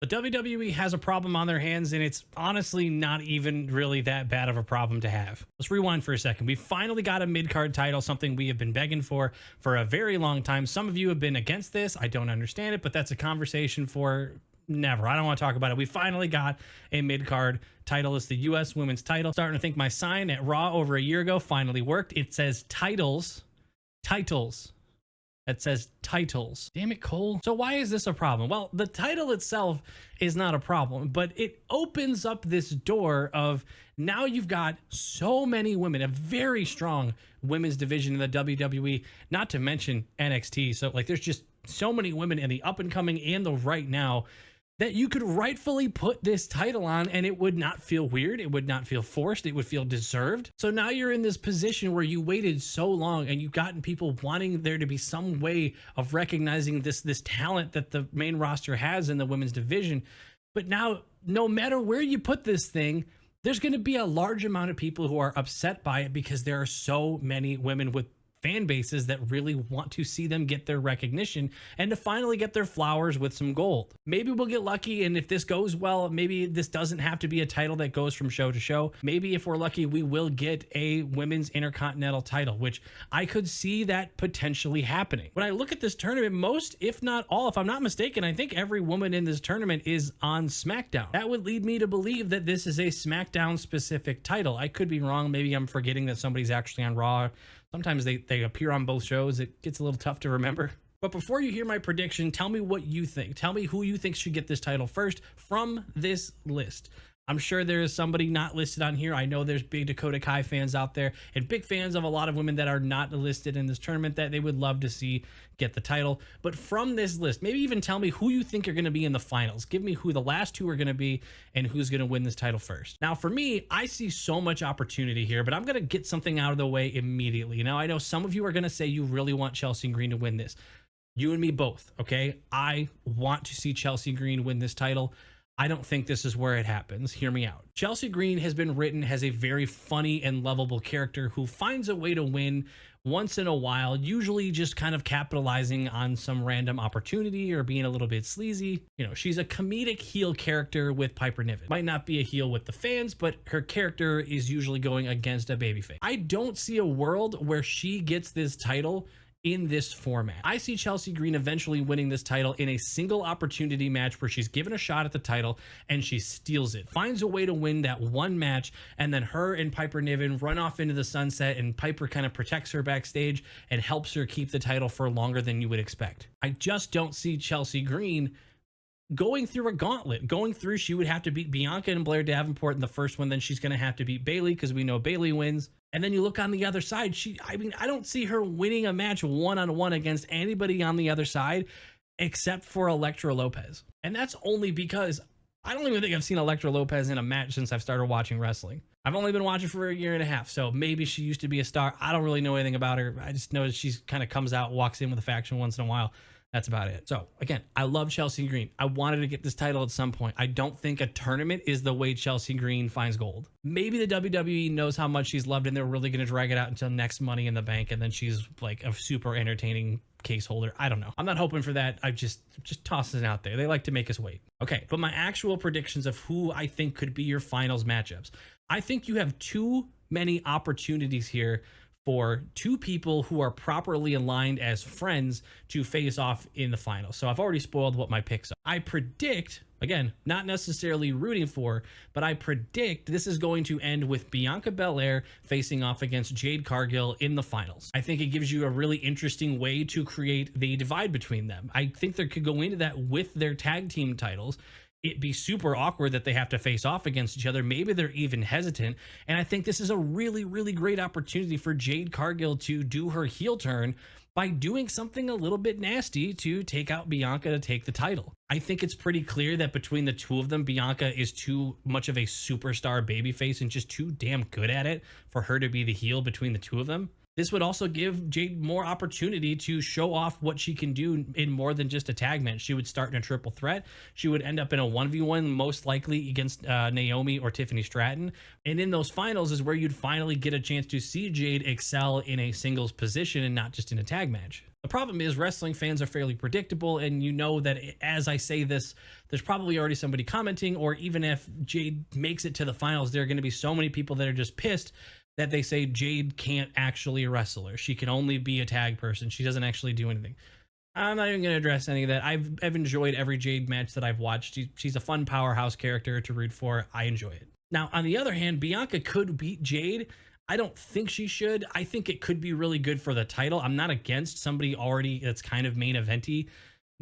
The WWE has a problem on their hands, and it's honestly not even really that bad of a problem to have. Let's rewind for a second. We finally got a mid-card title, something we have been begging for a very long time. Some of you have been against this. I don't understand it, but that's a conversation for never. I don't want to talk about it. We finally got a mid-card title. It's the U.S. Women's title. Starting to think my sign at Raw over a year ago finally worked. It says titles. It says titles. Damn it, Cole. So why is this a problem? Well, the title itself is not a problem, but it opens up this door of now you've got so many women, a very strong women's division in the WWE, not to mention NXT. So like there's just so many women in the up and coming and the right now that you could rightfully put this title on and it would not feel weird. It would not feel forced. It would feel deserved. So now you're in this position where you waited so long and you've gotten people wanting there to be some way of recognizing this talent that the main roster has in the women's division. But now, no matter where you put this thing, there's going to be a large amount of people who are upset by it because there are so many women with fan bases that really want to see them get their recognition and to finally get their flowers with some gold. Maybe we'll get lucky, and if this goes well, maybe this doesn't have to be a title that goes from show to show. Maybe if we're lucky, we will get a women's intercontinental title, which I could see that potentially happening. When I look at this tournament, most, if not all, if I'm not mistaken, I think every woman in this tournament is on SmackDown. That would lead me to believe that this is a SmackDown specific title. I could be wrong. Maybe I'm forgetting that somebody's actually on Raw. Sometimes they appear on both shows. It gets a little tough to remember. But before you hear my prediction, tell me what you think. Tell me who you think should get this title first from this list. I'm sure there is somebody not listed on here. I know there's big Dakota Kai fans out there and big fans of a lot of women that are not listed in this tournament that they would love to see get the title. But from this list, maybe even tell me who you think are going to be in the finals. Give me who the last two are going to be and who's going to win this title first. Now, for me, I see so much opportunity here, but I'm going to get something out of the way immediately. Now, I know some of you are going to say you really want Chelsea Green to win this. You and me both, okay? I want to see Chelsea Green win this title. I don't think this is where it happens. Hear me out. Chelsea Green has been written as a very funny and lovable character who finds a way to win once in a while, usually just kind of capitalizing on some random opportunity or being a little bit sleazy. You know, she's a comedic heel character with Piper Niven. Might not be a heel with the fans, but her character is usually going against a babyface. I don't see a world where she gets this title in this format. I see Chelsea Green eventually winning this title in a single opportunity match where she's given a shot at the title and she steals it, finds a way to win that one match, and then her and Piper Niven run off into the sunset and Piper kind of protects her backstage and helps her keep the title for longer than you would expect. I just don't see Chelsea Green going through a gauntlet. She would have to beat Bianca and Blair Davenport in the first one, then she's going to have to beat Bayley because we know Bayley wins. And then you look on the other side, I don't see her winning a match one-on-one against anybody on the other side except for Elektra Lopez. And that's only because I don't even think I've seen Elektra Lopez in a match since I've started watching wrestling. I've only been watching for a year and a half, so maybe she used to be a star. I don't really know anything about her. I just know that she's kind of comes out, walks in with a faction once in a while. That's about it. So again, I love Chelsea Green. I wanted to get this title at some point. I don't think a tournament is the way Chelsea Green finds gold. Maybe the WWE knows how much she's loved and they're really going to drag it out until next Money in the Bank, and then she's like a super entertaining case holder. I don't know. I'm not hoping for that. I just tossing it out there. They like to make us wait. Okay, but my actual predictions of who I think could be your finals matchups. I think you have too many opportunities here for two people who are properly aligned as friends to face off in the final. So I've already spoiled what my picks are. I predict, again, not necessarily rooting for, but I predict this is going to end with Bianca Belair facing off against Jade Cargill in the finals. I think it gives you a really interesting way to create the divide between them. I think they could go into that with their tag team titles. It'd be super awkward that they have to face off against each other. Maybe they're even hesitant. And I think this is a really, really great opportunity for Jade Cargill to do her heel turn by doing something a little bit nasty to take out Bianca to take the title. I think it's pretty clear that between the two of them, Bianca is too much of a superstar babyface and just too damn good at it for her to be the heel between the two of them. This would also give Jade more opportunity to show off what she can do in more than just a tag match. She would start in a triple threat. She would end up in a 1v1, most likely against Naomi or Tiffany Stratton. And in those finals is where you'd finally get a chance to see Jade excel in a singles position and not just in a tag match. The problem is wrestling fans are fairly predictable, and you know that as I say this, there's probably already somebody commenting, or even if Jade makes it to the finals, there are going to be so many people that are just pissed that they say Jade can't actually wrestle her. She can only be a tag person. She doesn't actually do anything. I'm not even going to address any of that. I've enjoyed every Jade match that I've watched. She's a fun powerhouse character to root for. I enjoy it. Now, on the other hand, Bianca could beat Jade. I don't think she should. I think it could be really good for the title. I'm not against somebody already that's kind of main eventy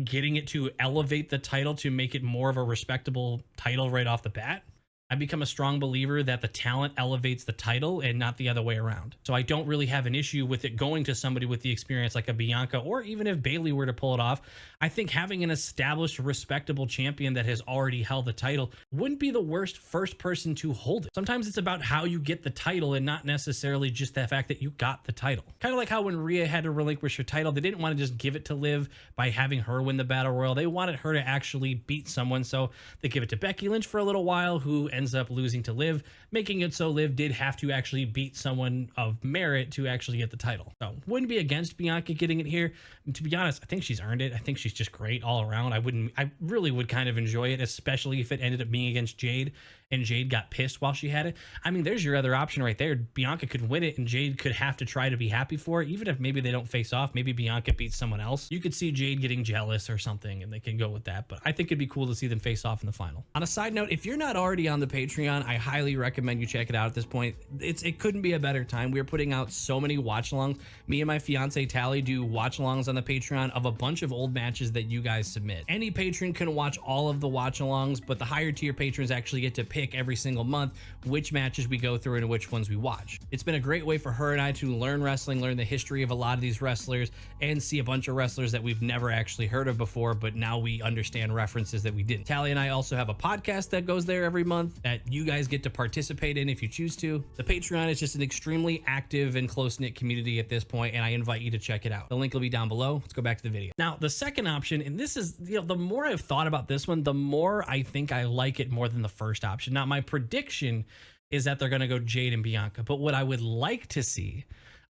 getting it to elevate the title to make it more of a respectable title right off the bat. I've become a strong believer that the talent elevates the title and not the other way around. So I don't really have an issue with it going to somebody with the experience like a Bianca, or even if Bayley were to pull it off. I think having an established, respectable champion that has already held the title wouldn't be the worst first person to hold it. Sometimes it's about how you get the title and not necessarily just the fact that you got the title. Kind of like how when Rhea had to relinquish her title, they didn't want to just give it to Liv by having her win the Battle Royal. They wanted her to actually beat someone, so they give it to Becky Lynch for a little while, who ends up losing to Liv, making it so Liv did have to actually beat someone of merit to actually get the title. So wouldn't be against Bianca getting it here. And to be honest, I think she's earned it. I think she's just great all around. I really would kind of enjoy it, especially if it ended up being against Jade and Jade got pissed while she had it. I mean, there's your other option right there. Bianca could win it and Jade could have to try to be happy for it, even if maybe they don't face off. Maybe Bianca beats someone else. You could see Jade getting jealous or something and they can go with that, but I think it'd be cool to see them face off in the final. On a side note, if you're not already on the Patreon, I highly recommend you check it out at this point. It couldn't be a better time. We're putting out so many watch-alongs. Me and my fiance Tally do watch-alongs on the Patreon of a bunch of old matches that you guys submit. Any patron can watch all of the watch-alongs, but the higher tier patrons actually get to pick every single month which matches we go through and which ones we watch. It's been a great way for her and I to learn wrestling, learn the history of a lot of these wrestlers, and see a bunch of wrestlers that we've never actually heard of before, but now we understand references that we didn't. Tally and I also have a podcast that goes there every month that you guys get to participate in if you choose to. The Patreon is just an extremely active and close-knit community at this point, and I invite you to check it out. The link will be down below. Let's go back to the video. Now, the second option, and this is, the more I've thought about this one, the more I think I like it more than the first option. Now, my prediction is that they're going to go Jade and Bianca, but what I would like to see,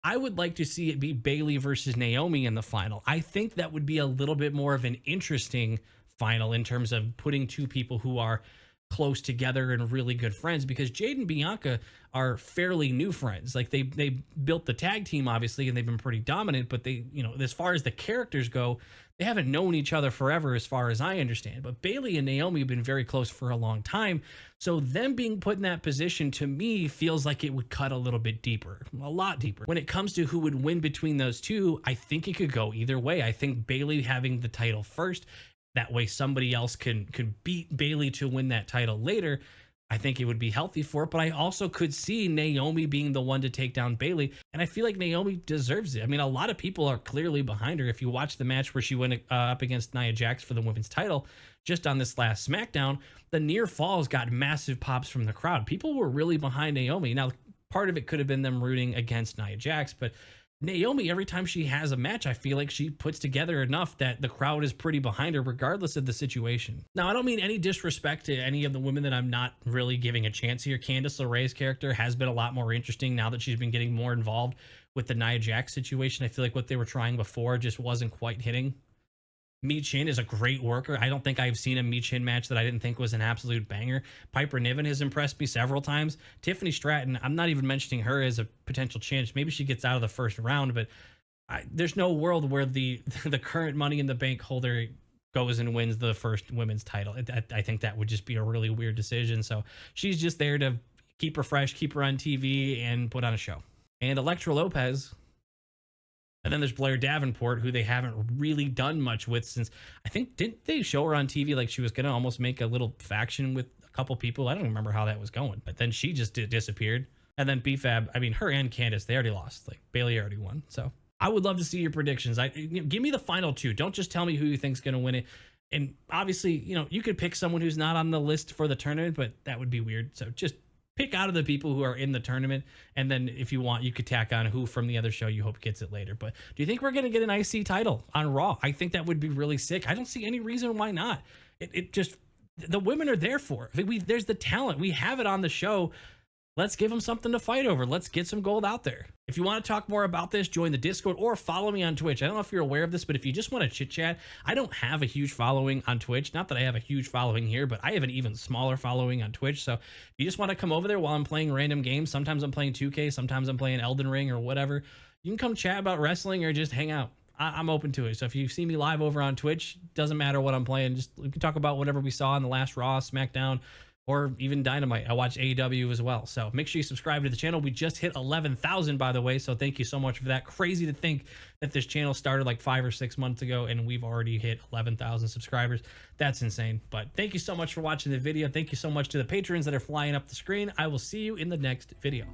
I would like to see it be Bayley versus Naomi in the final. I think that would be a little bit more of an interesting final in terms of putting two people who are close together and really good friends, because Jade and Bianca are fairly new friends. Like they built the tag team obviously and they've been pretty dominant, but they, as far as the characters go, they haven't known each other forever as far as I understand. But Bayley and Naomi have been very close for a long time. So them being put in that position to me feels like it would cut a little bit deeper, a lot deeper. When it comes to who would win between those two, I think it could go either way. I think Bayley having the title first, that way somebody else could beat Bayley to win that title later. I think it would be healthy for it, but I also could see Naomi being the one to take down Bayley, and I feel like Naomi deserves it. I mean, a lot of people are clearly behind her. If you watch the match where she went up against Nia Jax for the women's title, just on this last SmackDown, the near falls got massive pops from the crowd. People were really behind Naomi. Now, part of it could have been them rooting against Nia Jax, but Naomi, every time she has a match, I feel like she puts together enough that the crowd is pretty behind her regardless of the situation. Now, I don't mean any disrespect to any of the women that I'm not really giving a chance here. Candice LeRae's character has been a lot more interesting now that she's been getting more involved with the Nia Jax situation. I feel like what they were trying before just wasn't quite hitting. Mi Chin is a great worker. I don't think I've seen a Mi Chin match that I didn't think was an absolute banger. Piper Niven has impressed me several times. Tiffany Stratton, I'm not even mentioning her as a potential chance. Maybe she gets out of the first round, but there's no world where the current Money in the Bank holder goes and wins the first women's title. I think that would just be a really weird decision. So she's just there to keep her fresh, keep her on TV, and put on a show. And Elektra Lopez. And then there's Blair Davenport, who they haven't really done much with since, I think, didn't they show her on TV like she was going to almost make a little faction with a couple people? I don't remember how that was going. But then she just disappeared. And then BFAB, I mean, her and Candice, they already lost. Like, Bayley already won. So I would love to see your predictions. Give me the final two. Don't just tell me who you think's going to win it. And obviously, you could pick someone who's not on the list for the tournament, but that would be weird. So just pick out of the people who are in the tournament, and then if you want, you could tack on who from the other show you hope gets it later. But do you think we're going to get an IC title on Raw? I think that would be really sick. I don't see any reason why not. It just, the women are there for it. There's the talent. We have it on the show. let's give them something to fight over. Let's get some gold out there. If you want to talk more about this, join the Discord or follow me on Twitch. I don't know if you're aware of this, but if you just want to chit chat, I don't have a huge following on Twitch. Not that I have a huge following here, but I have an even smaller following on Twitch. So if you just want to come over there while I'm playing random games, sometimes I'm playing 2K, sometimes I'm playing Elden Ring or whatever, you can come chat about wrestling or just hang out. I'm open to it. So if you see me live over on Twitch, doesn't matter what I'm playing. Just we can talk about whatever we saw in the last Raw, SmackDown, or even Dynamite. I watch AEW as well. So make sure you subscribe to the channel. We just hit 11,000, by the way. So thank you so much for that. Crazy to think that this channel started like 5 or 6 months ago and we've already hit 11,000 subscribers. That's insane. But thank you so much for watching the video. Thank you so much to the patrons that are flying up the screen. I will see you in the next video.